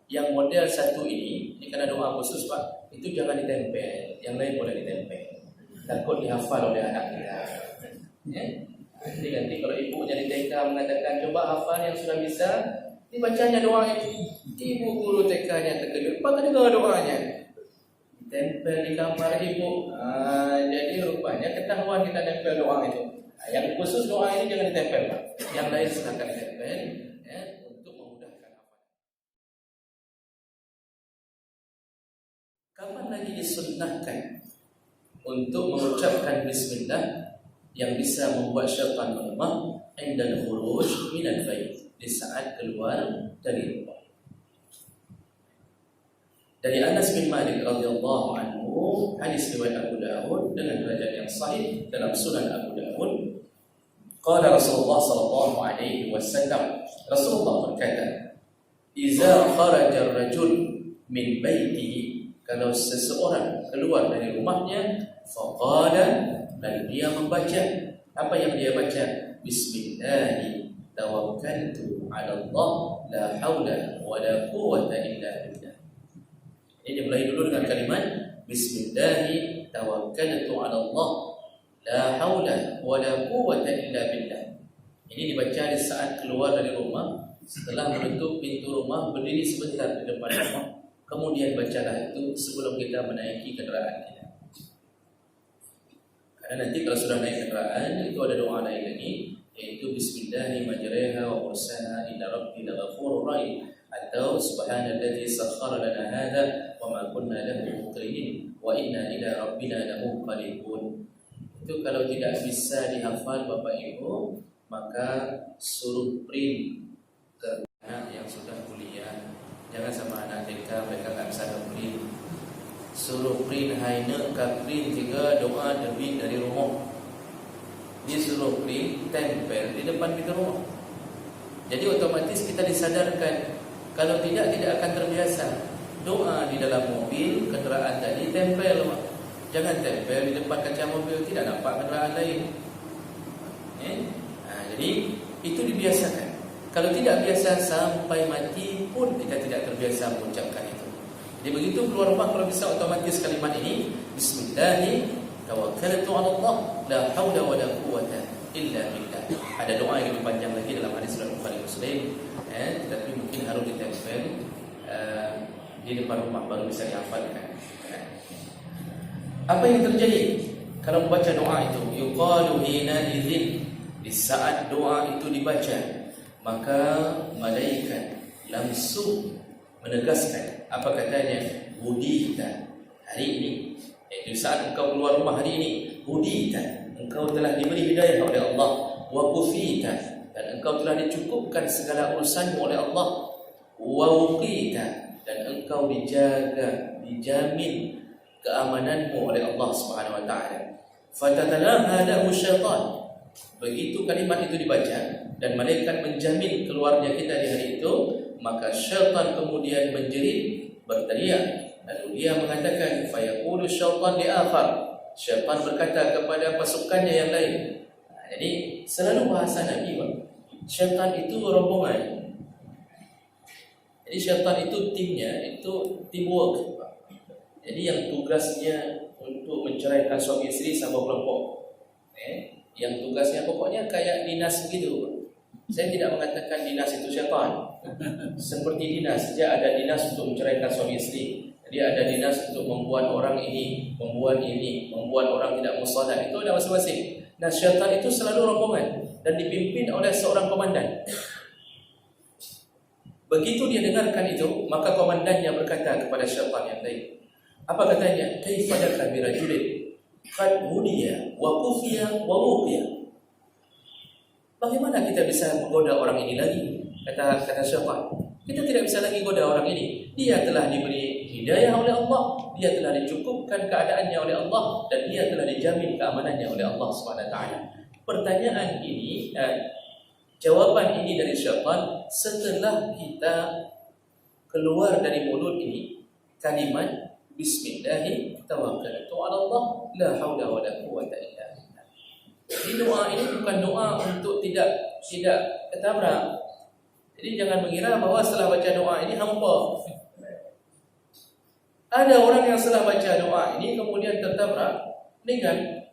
Yang model satu ini kena doa khusus Pak, itu jangan ditempel, yang lain boleh ditempel. Takut dihafal oleh anak kita. Ya? Jadi nanti kalau ibunya di TK mengatakan coba hafal yang sudah bisa, dibacanya doa itu. Ibu guru TK-nya terkejut, Pak dengar doanya. Tempel di kamar ibu. Jadi rupanya ketahuan kita tempel doa itu. Yang khusus doa ini jangan ditempel Pak. Yang lain silakan ditempel. Ya, untuk memudahkan hafalan. Kapan lagi disunnahkan untuk mengucapkan bismillah yang bisa membuat syaitan melemah indal khuruj minal bait, di saat keluar dari rumah. Dari Anas bin Malik radhiyallahu anhu, hadis riwayat Abu Dawud dengan derajat yang sahih dalam Sunan Abu Dawud. Qala Rasulullah sallallahu alaihi wasallam, Rasulullah berkata, "Idza kharaja ar-rajul min baitihi," kalau seseorang keluar dari rumahnya, faqala, dan dia membaca, apa yang dia baca? Bismillahi tawakkaltu 'ala Allah, la haula wa la quwwata illa billah. Ini dimulai dulu dengan kalimat Bismillahi tawakkaltu 'ala Allah, la haula wa la quwwata illa billah. Ini dibaca di saat keluar dari rumah, setelah menutup pintu rumah, berdiri sebentar di depan rumah, kemudian bacalah itu sebelum kita menaiki kendaraan kita. Karena nanti kalau sudah naik kendaraan itu ada doa lain lagi, yaitu Bismillahi majreha wa mursaha inna rabbi laghafurur rahim, atau subhanalladzi sakhkhara lana hadza wa ma kunna lahu muqrinin wa inna ila rabbina lamunqalibun. Itu kalau tidak bisa dihafal Bapak Ibu, maka suruh print ke anak yang sudah kuliah. Jangan sama anak TK, mereka tak bisa print. Suruh print haine ka print 3 doa debit dari rumah. Dia suruh print tempel di depan pintu rumah. Jadi otomatis kita disadarkan. Kalau tidak akan terbiasa. Doa di dalam mobil, kenderaan tadi tempel. Jangan tempel di depan kaca mobil, tidak nampak kenderaan lain. Jadi itu dibiasakan. Kalau tidak biasa sampai mati pun kita tidak terbiasa mengucapkan itu. Jadi begitu keluar rumah, kalau bisa otomatis kalimat ini, Bismillahi tawakkaltu 'ala Allah, la haula wa la quwwata illa billah. Ada doa yang lebih panjang lagi dalam hadis riwayat Bukhari Muslim, tetapi mungkin harus ditempel di depan rumah baru bisa dihafalkan. Apa yang terjadi kalau membaca doa itu? Yuqalu hina idzin, di saat doa itu dibaca, maka malaikat langsung menegaskan, apa katanya? Hudita, hari ini, di saat engkau keluar rumah hari ini, hudita, engkau telah diberi hidayah oleh Allah, wa kufita, dan engkau telah dicukupkan segala urusanmu oleh Allah, wa wuqita, dan engkau dijaga, dijamin keamananmu oleh Allah Subhanahu wa taala. Fatatalaha lahu syaitan. Begitu kalimat itu dibaca dan malaikat menjamin keluarnya kita di hari itu, maka syaitan kemudian menjerit, berteriak, lalu dia mengatakan, fayaqulu syaitan li akhar, syaitan berkata kepada pasukannya yang lain. Jadi selalu bahasa Nabi, syaitan itu rombongan. Jadi syaitan itu timnya, itu teamwork. Jadi yang tugasnya untuk menceraikan suami istri sama kelompok, yang tugasnya pokoknya kayak dinas begitu. Saya tidak mengatakan dinas itu syaitan. Seperti dinas saja, ada dinas untuk menceraikan suami istri, jadi ada dinas untuk membuat orang ini, membuat orang tidak musalah. Itu ada masing-masing. Nah, syaitan itu selalu rombongan dan dipimpin oleh seorang komandan. Begitu dia dengarkan itu, maka komandannya berkata kepada syaitan yang lain. Apa katanya? Kaifa laka bi rajulin qad hudiya wa kufiya wa wuqiya. Bagaimana kita bisa menggoda orang ini lagi? Kata syaitan, kita tidak bisa lagi goda orang ini. Dia telah diberi hidayah oleh Allah, dia telah dicukupkan keadaannya oleh Allah, dan dia telah dijamin keamanannya oleh Allah Subhanahu wa taala. Pertanyaan ini, jawaban ini dari syaitan setelah kita keluar dari mulut ini kalimat Bismillahi tawakkaltu 'ala Allah, la haula wa la quwwata illa billah. Jadi doa ini bukan doa untuk tidak ketabrak. Jadi jangan mengira bahwa setelah baca doa ini hampa. Ada orang yang setelah baca doa ini kemudian tertabrak dengan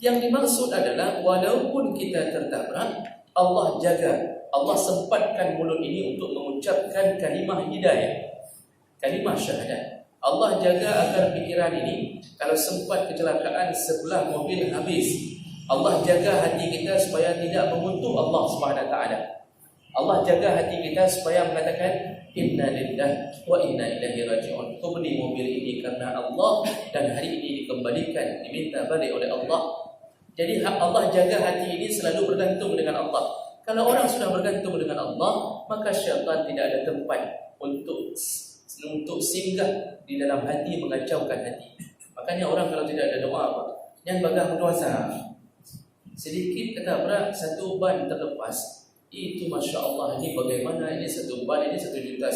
yang dimaksud adalah walaupun kita tertabrak, Allah jaga, Allah sempatkan mulut ini untuk mengucapkan kalimah hidayah, kalimah syahadat. Allah jaga agar fikiran ini kalau sempat kecelakaan sebelah mobil habis, Allah jaga hati kita supaya tidak menguntuk Allah Subhanahu Wa Taala. Allah jaga hati kita supaya mengatakan inna lillahi wa inna ilaihi raji'un. Kau beli mobil ini karena Allah dan hari ini dikembalikan, diminta balik oleh Allah. Jadi Allah jaga hati ini selalu bergantung dengan Allah. Kalau orang sudah bergantung dengan Allah, maka syaitan tidak ada tempat untuk singgah di dalam hati, mengacaukan hati. Makanya orang kalau tidak ada doa apa? Yang bagah berdosa. Sedikit ketabrak satu ban terlepas, itu Masya Allah, ini bagaimana, ini satu ban ini 1,5 juta.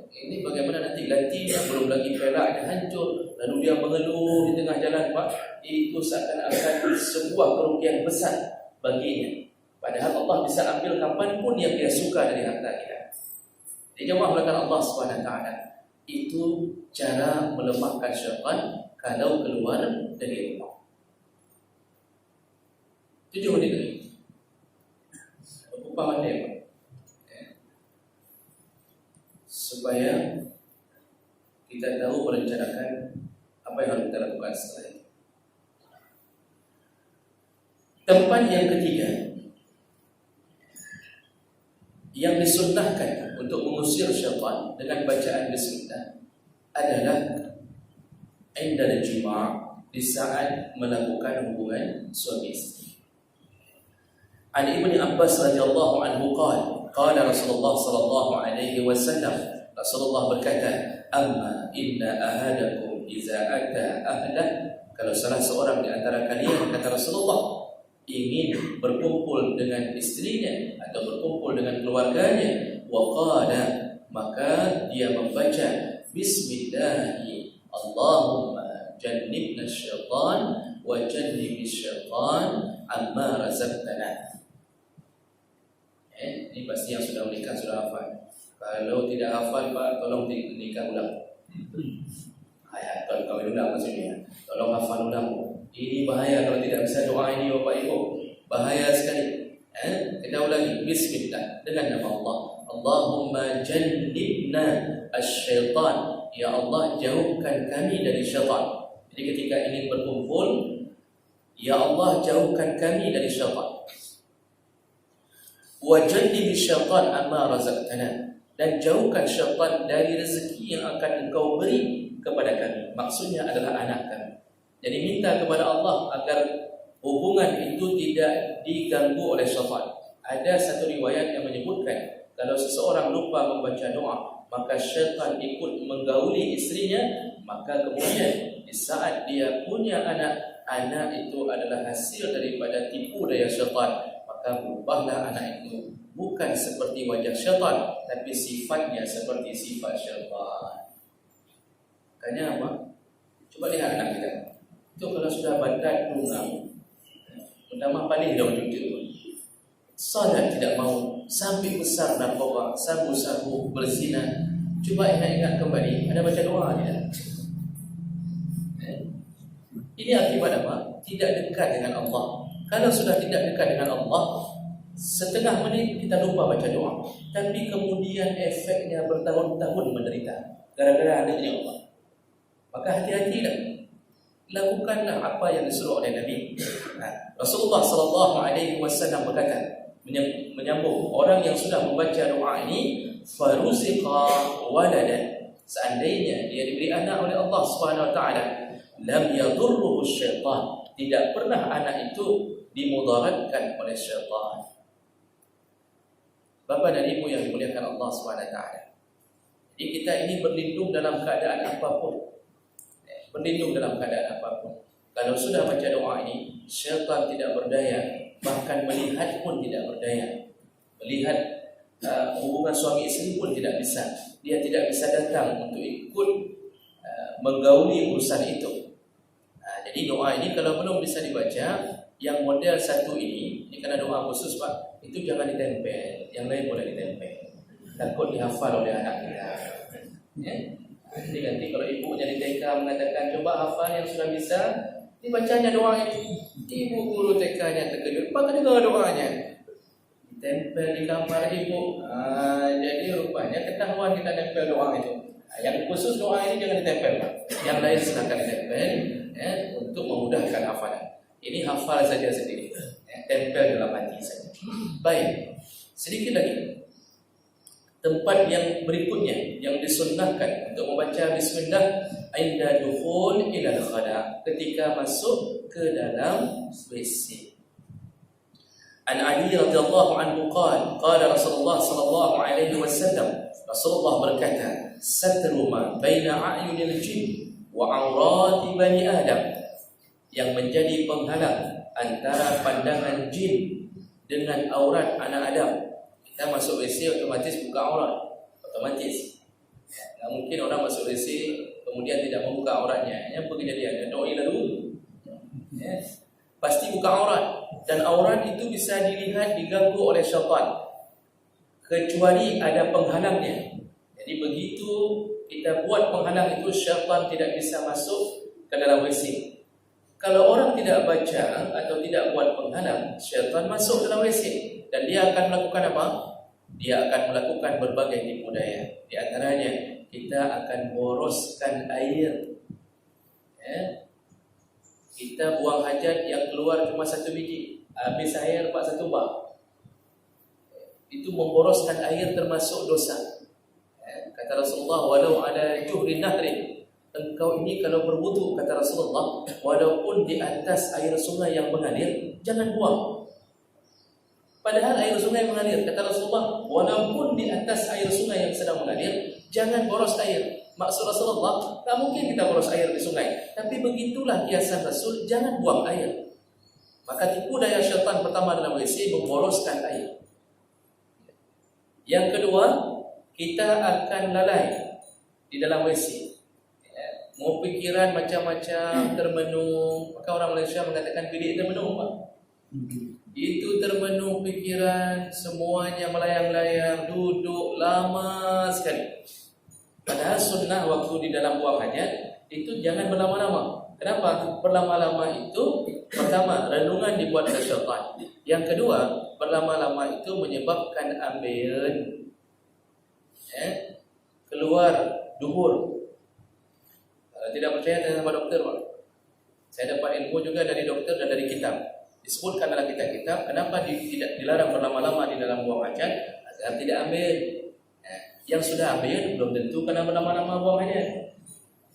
Ini bagaimana nanti gantinya, belum lagi peraknya hancur, lalu dia mengeluh di tengah jalan, Pak. Itu seakan-akan sebuah kerugian besar baginya. Padahal Allah bisa ambil kapanpun yang dia suka dari harta kita. Dijawab oleh Allah SWT. Itu cara melemahkan syaitan kalau keluar dari rumah. 7 menit lagi. Upah pandai, supaya kita tahu merencanakan apa yang harus kita lakukan setelah itu. Tempat yang ketiga yang disunnahkan untuk mengusir syaitan dengan bacaan bismillah adalah indal jima', di saat melakukan hubungan suami istri. An Ibnu Abbas radhiyallahu anhu qala Rasulullah sallallahu alaihi wasallam, Rasulullah berkata, amma inna ahadakum idza ata ahlah, kalau salah seorang di antara kalian, kata Rasulullah, ingin berkumpul dengan istrinya atau berkumpul dengan keluarganya, wa qala, maka dia membaca bismillahi Allahumma jannibna syaitan wa jannibish syaitan amma razaqtana. Ini pasti yang sudah menikah sudah hafal. Kalau tidak hafal, Pak, tolong nikah ulang. Tolong kawin ulang maksudnya. Tolong hafal ulang. Ini bahaya kalau tidak bisa doa ini, Bapak Ibu. Bahaya sekali. Kita ulangi. Bismillah, dengan nama Allah. Allahumma jannibna asyaitan. Ya Allah, jauhkan kami dari syaitan. Jadi ketika ingin berkumpul, ya Allah, jauhkan kami dari syaitan. Wa jannibi syaitan amma razaqtana, dan jauhkan syaitan dari rezeki yang akan engkau beri kepada kami. Maksudnya adalah anak kami. Jadi minta kepada Allah agar hubungan itu tidak diganggu oleh syaitan. Ada satu riwayat yang menyebutkan kalau seseorang lupa membaca doa, maka syaitan ikut menggauli istrinya, maka kemudian di saat dia punya anak itu adalah hasil daripada tipu daya syaitan. Maka berubahlah anak itu bukan seperti wajah syaitan, tapi sifatnya seperti sifat syaitan. Makanya apa? Coba lihat anak kita. Itu kalau sudah bandar lungang, pertama paling dia wujud. Salat tidak mau, sampai besar narkoba, sabu-sabu, berzina. Coba ingat-ingat kembali, ada baca doa tidak? Ini akibat apa? Tidak dekat dengan Allah. Kalau sudah tidak dekat dengan Allah, setengah menit kita lupa baca doa, tapi kemudian efeknya bertahun-tahun menderita gara-gara adanya Allah. Maka hati-hatilah, lakukanlah apa yang disuruh oleh Nabi. Rasulullah sallallahu alaihi wasallam berkata, menyambung orang yang sudah membaca doa ini, faruziqa waladan, seandainya dia diberi anak oleh Allah Subhanahu wa taala, lam yadurruhu syaitan, tidak pernah anak itu dimudaratkan oleh syaitan. Bapak dan Ibu yang dimuliakan Allah SWT, jadi kita ini berlindung dalam keadaan apapun. Berlindung dalam keadaan apapun. Kalau sudah baca doa ini, syaitan tidak berdaya, bahkan melihat pun tidak berdaya. Melihat hubungan suami istri pun tidak bisa. Dia tidak bisa datang untuk ikut menggauli urusan itu. Jadi doa ini kalau belum bisa dibaca, yang model satu ini karena doa khusus, Pak, itu jangan ditempel. Yang lain boleh ditempel. Takut dihafal oleh anak kita. Ya? Jadi nanti kalau ibunya di TK mengatakan coba hafal yang sudah bisa, dibacanya doa itu. Ibu guru TK-nya terkejut, apa dengar doanya? Tempel di kamar ibu. Jadi rupanya ketahuan kita tempel doa itu. Yang khusus doa ini jangan ditempel, yang lain silakan ditempel untuk memudahkan hafalan. Ini hafal saja sendiri, tempel dalam hati saja. Baik, sedikit lagi tempat yang berikutnya yang disunnahkan untuk membaca bismillah inda dukhul ila al-khala, ketika masuk ke dalam WC. An Ali radhiyallahu anhu qala Rasulullah sallallahu alaihi wasallam, Rasulullah berkata, satru ma baina a'yunil jin wa awrati bani Adam, yang menjadi penghalang antara pandangan jin dengan aurat anak Adam. Kita masuk WC otomatis buka aurat, otomatis. Tidak mungkin orang masuk WC kemudian tidak membuka auratnya. Yang begini dia, doi lalu. Pasti buka aurat, dan aurat itu bisa dilihat diganggu oleh syaitan kecuali ada penghalangnya. Jadi begitu kita buat penghalang itu, syaitan tidak bisa masuk ke dalam WC. Kalau orang tidak baca atau tidak buat penghalang, syaitan masuk dalam WC dan dia akan melakukan apa? Dia akan melakukan berbagai tipu daya. Di antaranya kita akan boroskan air. Kita buang hajat yang keluar cuma satu biji, habis air 1 bak. Itu memboroskan air termasuk dosa. Kata Rasulullah, walau ada juhri nahri, engkau ini kalau berwudu, kata Rasulullah, walaupun di atas air sungai yang mengalir, jangan buang. Padahal air sungai mengalir, kata Rasulullah, walaupun di atas air sungai yang sedang mengalir, jangan boros air. Maksud Rasulullah, tak mungkin kita boros air di sungai, tapi begitulah kiasan Rasul, jangan buang air. Maka tipu daya syaitan pertama dalam WC memboroskan air. Yang kedua, kita akan lalai di dalam WC. Mau pikiran macam-macam termenung. Maka orang Malaysia mengatakan bilik termenung, Pak. Itu termenung pikiran, semuanya melayang-layang, duduk lama sekali. Padahal sunnah waktu di dalam buang hajat itu jangan berlama-lama. Kenapa? Berlama-lama itu, pertama, renungan dibuat oleh syaitan. Yang kedua, berlama-lama itu menyebabkan ambeien, keluar dubur. Kalau tidak percaya, tanya sama dokter, Pak. Saya dapat ilmu juga dari dokter dan dari kitab. Disebutkan dalam kitab-kitab kenapa tidak dilarang berlama-lama di dalam buang hajat, agar tidak ambeien. Yang sudah ambil belum tentu kena berlama-lama buangnya.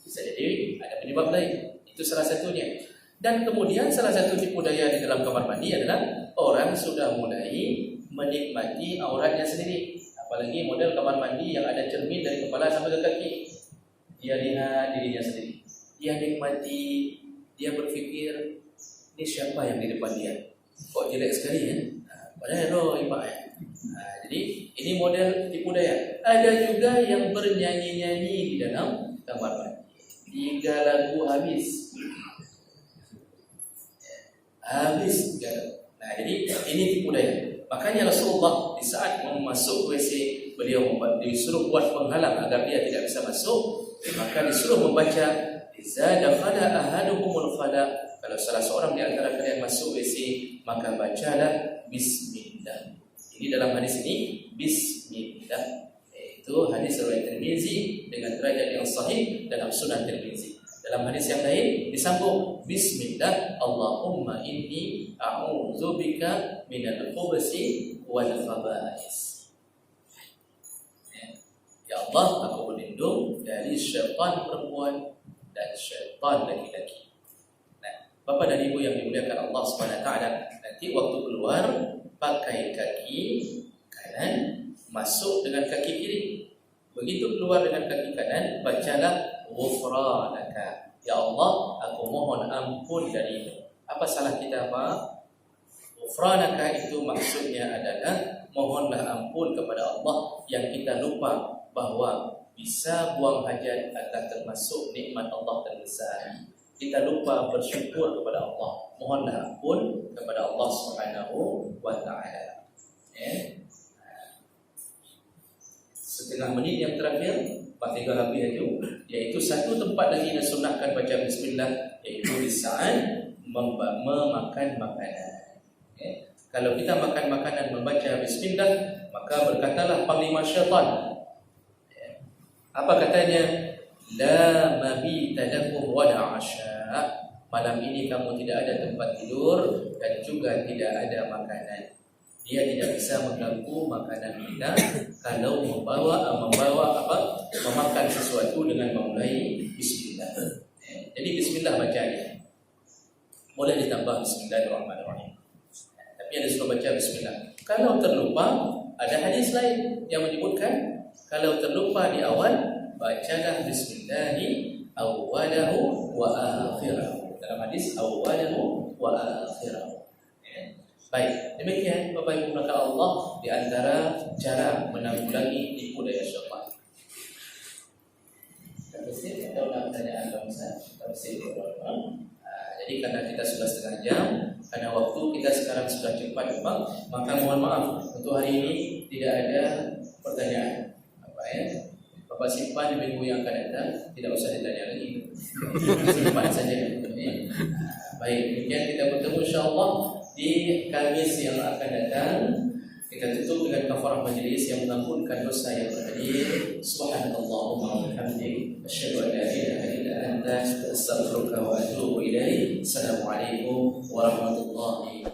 Bisa jadi ada penyebab lain. Itu salah satunya. Dan kemudian salah satu tipu daya di dalam kamar mandi adalah orang sudah mulai menikmati auratnya sendiri. Apalagi model kamar mandi yang ada cermin dari kepala sampai ke kaki. Dia lihat dirinya sendiri. Dia nikmati, dia berfikir, ini siapa yang di depan dia? Kok jelek sekali ya? Padahal roh ibadah ya. Jadi ini model tipu daya. Ada juga yang bernyanyi-nyanyi di dalam kamar mandi. 3 lagu habis. Habis 3 lagu. Nah, jadi ini tipu daya. Makanya Rasulullah di saat masuk WC, beliau disuruh buat penghalang agar dia tidak bisa masuk. Maka disuruh membaca iza dakhala ahaduhumul khala. Kalau salah seorang di antara kalian masuk WC, maka bacalah bismillah. Ini dalam hadis ini bismillah. Itu hadis riwayat Tirmizi dengan derajat yang sahih dalam Sunan Tirmizi. Dalam hadis yang lain disambung bismillah, Allahumma inni a'udzubika minal khubuthi wal khaba'is. Ya Allah, aku berlindung dari syaitan perempuan dan syaitan laki-laki. Bapak dan Ibu yang dimuliakan Allah SWT, nanti waktu keluar pakai kaki kanan, masuk dengan kaki kiri. Begitu keluar dengan kaki kanan, bacalah ghufranaka. Ya Allah, aku mohon ampun darimu. Apa salah kita, Pak? Ghufranaka itu maksudnya adalah mohonlah ampun kepada Allah yang kita lupa bahwa bisa buang hajat adalah termasuk nikmat Allah terbesar. Kita lupa bersyukur kepada Allah. Mohonlah ampun kepada Allah Subhanahu wa taala. Setengah menit yang terakhir lepas 3 habis itu, iaitu satu tempat lagi disunatkan baca bismillah, iaitu di saat memakan makanan. Kalau kita makan makanan membaca bismillah, maka berkatalah panglima syaitan. Apa katanya? La mabita lakum wala asya. Malam ini kamu tidak ada tempat tidur dan juga tidak ada makanan. Dia tidak bisa mengganggu makanan kita kalau memakan sesuatu dengan memulai bismillah. Jadi bismillah bacanya. Boleh ditambah bismillahirrahmanirrahim. Tapi ada suruh baca bismillah. Kalau terlupa, ada hadis lain yang menyebutkan kalau terlupa di awal, bacalah bismillahi awwalahu wa akhirahu. Dalam hadis awwalahu wa akhirahu. Baik, demikian Bapak Ibu maka Allah di antara cara menanggulangi tipu daya syaitan. Ada pertanyaan bangsa? Jadi karena kita sudah setengah jam, karena waktu kita sekarang sudah cepat Bapak, maka mohon maaf untuk hari ini tidak ada pertanyaan. Bapak simpan di minggu yang akan datang, tidak usah ditanya lagi. Simpan saja. Baik, demikian kita bertemu insyaAllah di Kamis yang akan datang. Kita tutup dengan kafarah majlis yang mengampunkan dosa yang berhadir. Subhanallahumma wa bihamdik, asyhadu an la ilaha illa anta, astaghfiruka wa atubu ilaik. Assalamualaikum warahmatullahi wabarakatuh.